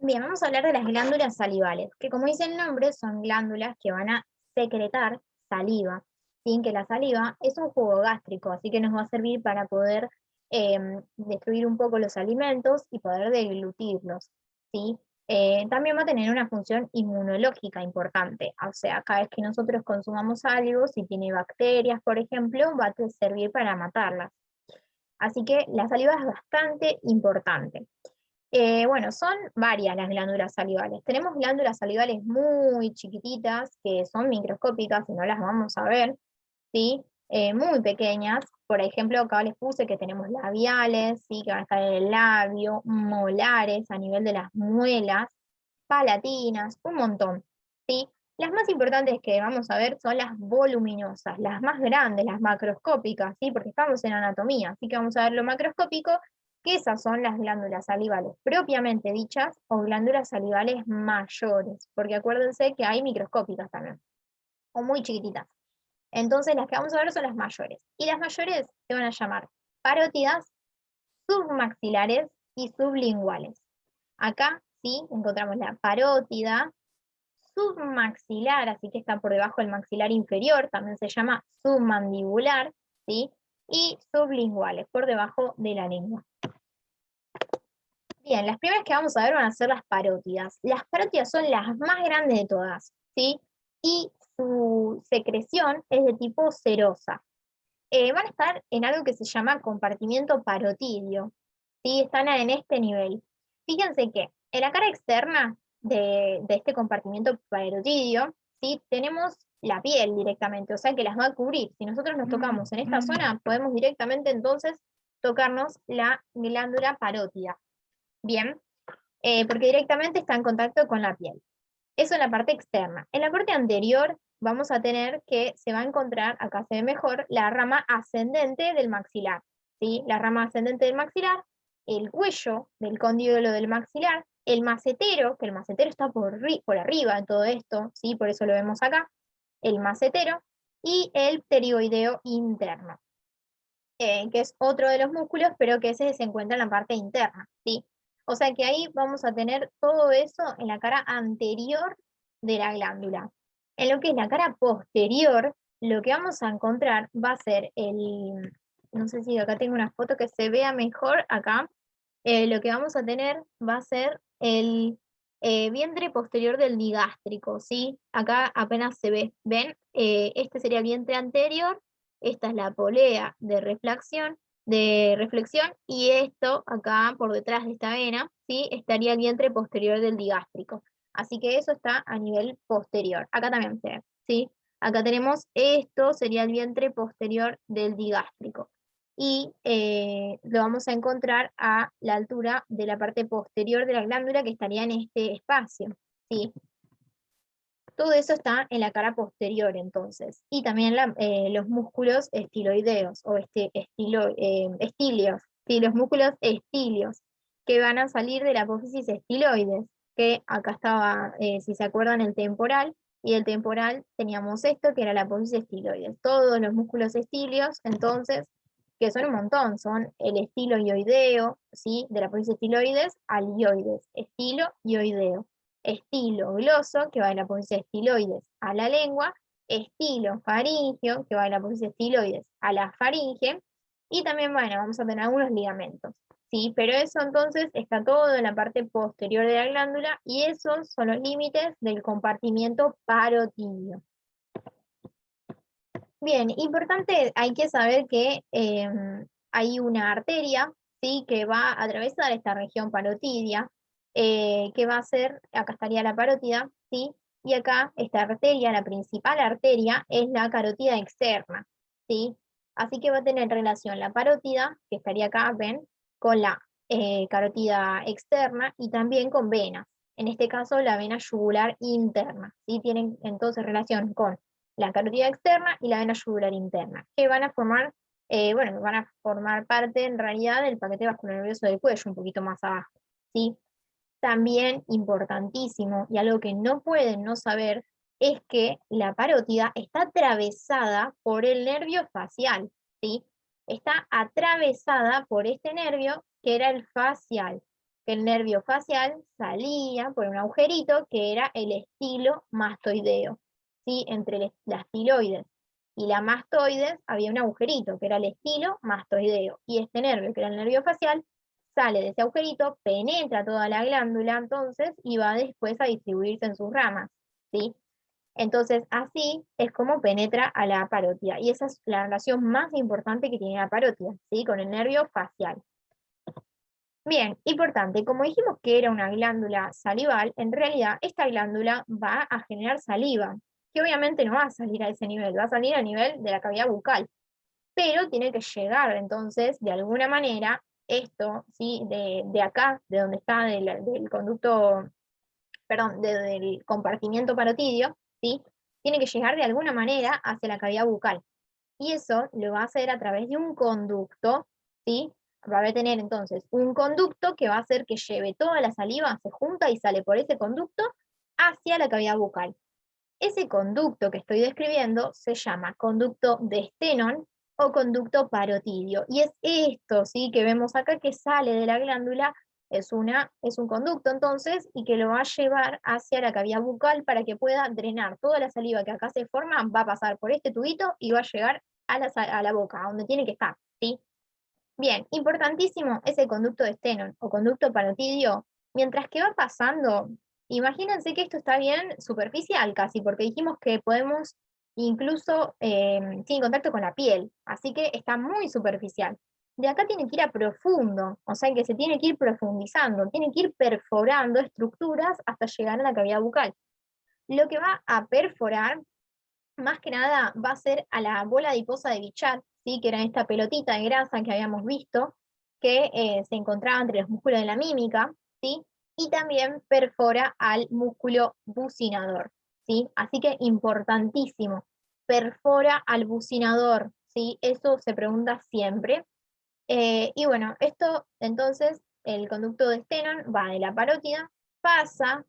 Bien, vamos a hablar de las glándulas salivales, que como dice el nombre, son glándulas que van a secretar saliva, sin que la saliva es un jugo gástrico, así que nos va a servir para poder destruir un poco los alimentos y poder deglutirlos, ¿sí? También va a tener una función inmunológica importante, o sea, cada vez que nosotros consumamos algo, si tiene bacterias, por ejemplo, va a servir para matarlas. Así que la saliva es bastante importante. Bueno, son varias las glándulas salivales. Tenemos glándulas salivales muy chiquititas, que son microscópicas y no las vamos a ver, ¿sí? Muy pequeñas. Por ejemplo, acá les puse que tenemos labiales, ¿sí? Que van a estar en el labio, molares a nivel de las muelas, palatinas, un montón, ¿sí? Las más importantes que vamos a ver son las voluminosas, las más grandes, las macroscópicas, ¿sí? Porque estamos en anatomía, así que vamos a ver lo macroscópico, que esas son las glándulas salivales propiamente dichas o glándulas salivales mayores, porque acuérdense que hay microscópicas también, o muy chiquititas. Entonces las que vamos a ver son las mayores. Y las mayores se van a llamar parótidas, submaxilares y sublinguales. Acá sí encontramos la parótida, submaxilar, así que está por debajo del maxilar inferior, también se llama submandibular, ¿sí? Y sublinguales, por debajo de la lengua. Bien, las primeras que vamos a ver van a ser las parótidas. Las parótidas son las más grandes de todas, ¿sí? Y su secreción es de tipo serosa. Van a estar en algo que se llama compartimiento parotidio, ¿sí? Están en este nivel. Fíjense que en la cara externa de este compartimiento parotidio, ¿sí? Tenemos la piel directamente, o sea que las va a cubrir. Si nosotros nos tocamos en esta zona, podemos directamente entonces tocarnos la glándula parótida. Bien, porque directamente está en contacto con la piel. Eso en la parte externa. En la parte anterior vamos a tener que se va a encontrar, acá se ve mejor, la rama ascendente del maxilar, ¿sí? La rama ascendente del maxilar, el cuello del cóndilo del maxilar, el macetero, que el macetero está por arriba en todo esto, ¿sí? Por eso lo vemos acá, el macetero, y el pterigoideo interno, que es otro de los músculos, pero que ese se encuentra en la parte interna, ¿sí? O sea que ahí vamos a tener todo eso en la cara anterior de la glándula. En lo que es la cara posterior, lo que vamos a encontrar va a ser no sé si acá tengo una foto que se vea mejor acá, lo que vamos a tener va a ser el vientre posterior del digástrico, ¿sí? Acá apenas se ve, ¿ven? Este sería el vientre anterior, esta es la polea de reflexión, y esto acá por detrás de esta vena, ¿sí? Estaría el vientre posterior del digástrico. Así que eso está a nivel posterior. Acá también se ve, ¿sí? Acá tenemos esto, sería el vientre posterior del digástrico y lo vamos a encontrar a la altura de la parte posterior de la glándula que estaría en este espacio, ¿sí? Todo eso está en la cara posterior entonces, y también los músculos estiloideos o estilios, ¿sí? Los músculos estilios que van a salir de la apófisis estiloides, que acá estaba, si se acuerdan, el temporal, y el temporal teníamos esto que era la apófisis estiloides. Todos los músculos estilios, entonces, que son un montón, son el estilo ioideo, ¿sí? De la apófisis estiloides al ioides, estilo ioideo. Estilo gloso, que va de la apófisis estiloides a la lengua, estilo faringio, que va de la apófisis estiloides a la faringe, y también, bueno, vamos a tener algunos ligamentos, ¿sí? Pero eso entonces está todo en la parte posterior de la glándula, y esos son los límites del compartimiento parotidio. Bien, importante, hay que saber que hay una arteria, ¿sí? Que va a atravesar esta región parotidia, que va a ser, acá estaría la parótida, ¿sí? Y acá esta arteria, la principal arteria, es la carótida externa, ¿sí? Así que va a tener relación la parótida, que estaría acá, ven, con la carótida externa y también con venas. En este caso, la vena yugular interna, ¿sí? Tienen entonces relación con la carótida externa y la vena yugular interna, que van a formar, bueno, van a formar parte en realidad del paquete vascular nervioso del cuello, un poquito más abajo, ¿sí? También importantísimo, y algo que no pueden no saber, es que la parótida está atravesada por el nervio facial, ¿sí? Está atravesada por este nervio que era el facial. que el nervio facial salía por un agujerito que era el estilo mastoideo, ¿sí? Entre las tiroides y la mastoides había un agujerito que era el estilo mastoideo, y este nervio, que era el nervio facial, sale de ese agujerito, penetra toda la glándula entonces y va después a distribuirse en sus ramas, ¿sí? Entonces, así es como penetra a la parótida. Y esa es la relación más importante que tiene la parótida, ¿sí? Con el nervio facial. Bien, importante, como dijimos que era una glándula salival, en realidad esta glándula va a generar saliva, que obviamente no va a salir a ese nivel, va a salir a nivel de la cavidad bucal, pero tiene que llegar entonces, de alguna manera, esto, ¿sí? De acá, de donde está del conducto, perdón, del compartimiento parotidio, ¿sí? Tiene que llegar de alguna manera hacia la cavidad bucal. Y eso lo va a hacer a través de un conducto, ¿sí? Va a tener entonces un conducto que va a hacer que lleve toda la saliva, se junta y sale por ese conducto hacia la cavidad bucal. Ese conducto que estoy describiendo se llama conducto de Stenón o conducto parotidio. Y es esto, ¿sí? Que vemos acá que sale de la glándula, es un conducto entonces, y que lo va a llevar hacia la cavidad bucal para que pueda drenar toda la saliva que acá se forma, va a pasar por este tubito y va a llegar a la boca, a donde tiene que estar, ¿sí? Bien, importantísimo ese conducto de Stenón o conducto parotidio. Mientras que va pasando, imagínense que esto está bien superficial casi, porque dijimos que podemos incluso sin contacto con la piel, así que está muy superficial. De acá tiene que ir a profundo, o sea que se tiene que ir profundizando, tiene que ir perforando estructuras hasta llegar a la cavidad bucal. Lo que va a perforar más que nada va a ser a la bola adiposa de Bichat, ¿sí? Que era esta pelotita de grasa que habíamos visto, que se encontraba entre los músculos de la mímica, ¿sí? Y también perfora al músculo bucinador, ¿sí? Así que importantísimo, perfora al bucinador, ¿sí? Eso se pregunta siempre. Y bueno, esto entonces, el conducto de Stenón va de la parótida, pasa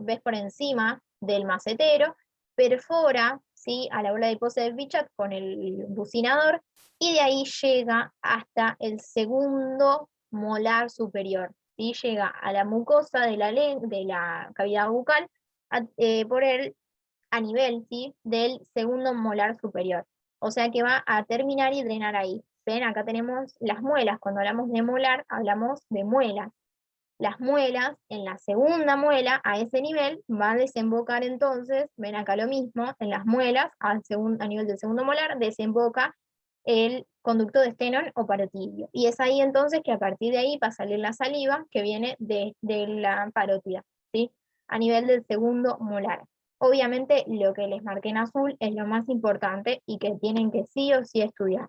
ves por encima del macetero, perfora, ¿sí? A la bola adiposa de Bichat con el bucinador, y de ahí llega hasta el segundo molar superior, ¿sí? Llega a la mucosa de la cavidad bucal a nivel, ¿sí? Del segundo molar superior. O sea que va a terminar y drenar ahí. Ven, acá tenemos las muelas. Cuando hablamos de molar, hablamos de muelas. Las muelas, en la segunda muela, a ese nivel, va a desembocar entonces, ven acá lo mismo, en las muelas, a nivel del segundo molar, desemboca el conducto de Stenón o parotidio. Y es ahí entonces que a partir de ahí va a salir la saliva que viene de la parótida, ¿sí? A nivel del segundo molar. Obviamente lo que les marqué en azul es lo más importante y que tienen que sí o sí estudiar.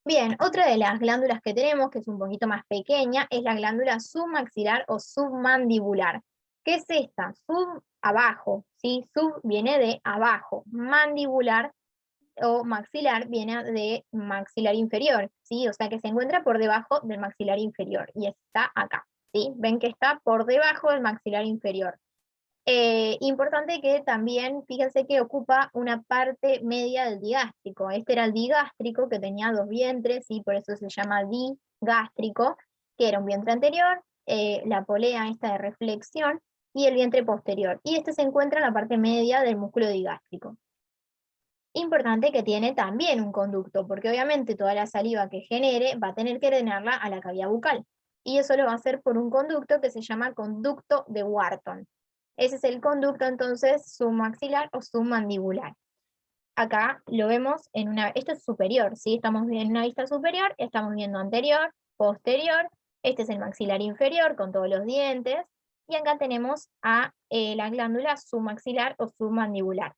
Bien, otra de las glándulas que tenemos, que es un poquito más pequeña, es la glándula submaxilar o submandibular. ¿Qué es esta? Sub, abajo, ¿sí? Sub viene de abajo, mandibular o maxilar viene de maxilar inferior, ¿sí? O sea que se encuentra por debajo del maxilar inferior y está acá, ¿sí? Ven que está por debajo del maxilar inferior. Importante que también, fíjense que ocupa una parte media del digástrico. Este era el digástrico que tenía dos vientres y por eso se llama digástrico, que era un vientre anterior, la polea esta de reflexión y el vientre posterior. Y este se encuentra en la parte media del músculo digástrico. Importante que tiene también un conducto, porque obviamente toda la saliva que genere va a tener que drenarla a la cavidad bucal. Y eso lo va a hacer por un conducto que se llama conducto de Wharton. Ese es el conducto entonces submaxilar o submandibular. Acá lo vemos esto es superior, ¿sí? Estamos en una vista superior, estamos viendo anterior, posterior, este es el maxilar inferior con todos los dientes, y acá tenemos a la glándula submaxilar o submandibular.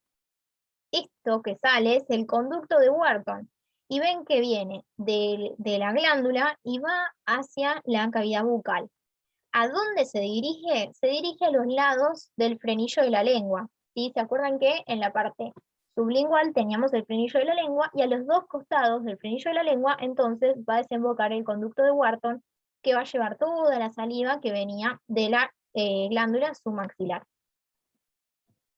Esto que sale es el conducto de Wharton, y ven que viene de la glándula y va hacia la cavidad bucal. ¿A dónde se dirige? Se dirige a los lados del frenillo de la lengua, ¿sí? ¿Se acuerdan que en la parte sublingual teníamos el frenillo de la lengua y a los dos costados del frenillo de la lengua entonces va a desembocar el conducto de Wharton que va a llevar toda la saliva que venía de la glándula submaxilar?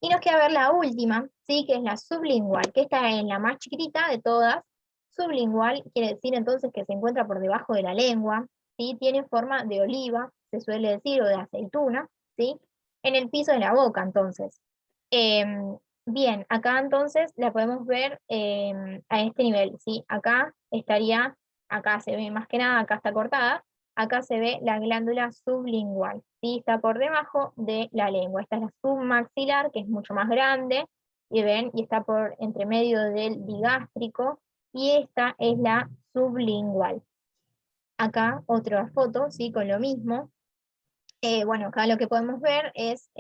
Y nos queda ver la última, ¿sí? Que es la sublingual, que esta es la más chiquitita de todas. Sublingual quiere decir entonces que se encuentra por debajo de la lengua, ¿sí? Tiene forma de oliva, se suele decir, o de aceituna, ¿sí? En el piso de la boca, entonces. Bien, acá entonces la podemos ver a este nivel, ¿sí? Acá estaría, acá se ve más que nada, acá está cortada, acá se ve la glándula sublingual, ¿sí? Está por debajo de la lengua. Esta es la submaxilar, que es mucho más grande, y ven, y está por entre medio del digástrico, y esta es la sublingual. Acá otra foto, ¿sí? Con lo mismo. Bueno, acá lo que podemos ver es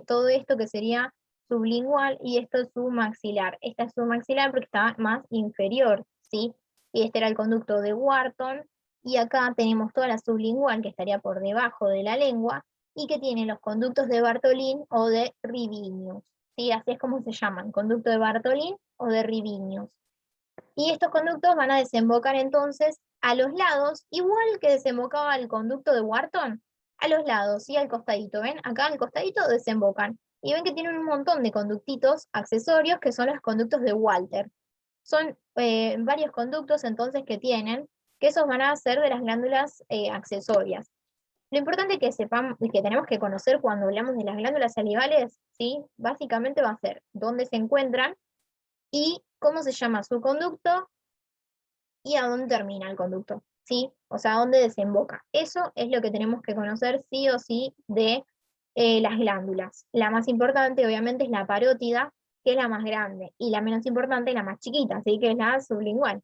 todo esto que sería sublingual y esto es submaxilar. Esta es submaxilar porque está más inferior, ¿sí? Y este era el conducto de Wharton. Y acá tenemos toda la sublingual que estaría por debajo de la lengua y que tiene los conductos de Bartolin o de Rivinius, ¿sí? Así es como se llaman, conducto de Bartolin o de Rivinius. Y estos conductos van a desembocar entonces a los lados, igual que desembocaba el conducto de Wharton, a los lados y al costadito. ¿Ven? Acá al costadito desembocan. Y ven que tienen un montón de conductitos accesorios que son los conductos de Walter. Son varios conductos entonces que tienen, que esos van a ser de las glándulas accesorias. Lo importante que sepamos y que tenemos que conocer cuando hablamos de las glándulas salivales, ¿sí? Básicamente va a ser dónde se encuentran y cómo se llama su conducto y a dónde termina el conducto, ¿sí? O sea, a dónde desemboca. Eso es lo que tenemos que conocer sí o sí de las glándulas. La más importante, obviamente, es la parótida, que es la más grande, y la menos importante, la más chiquita, ¿sí? Que es la sublingual.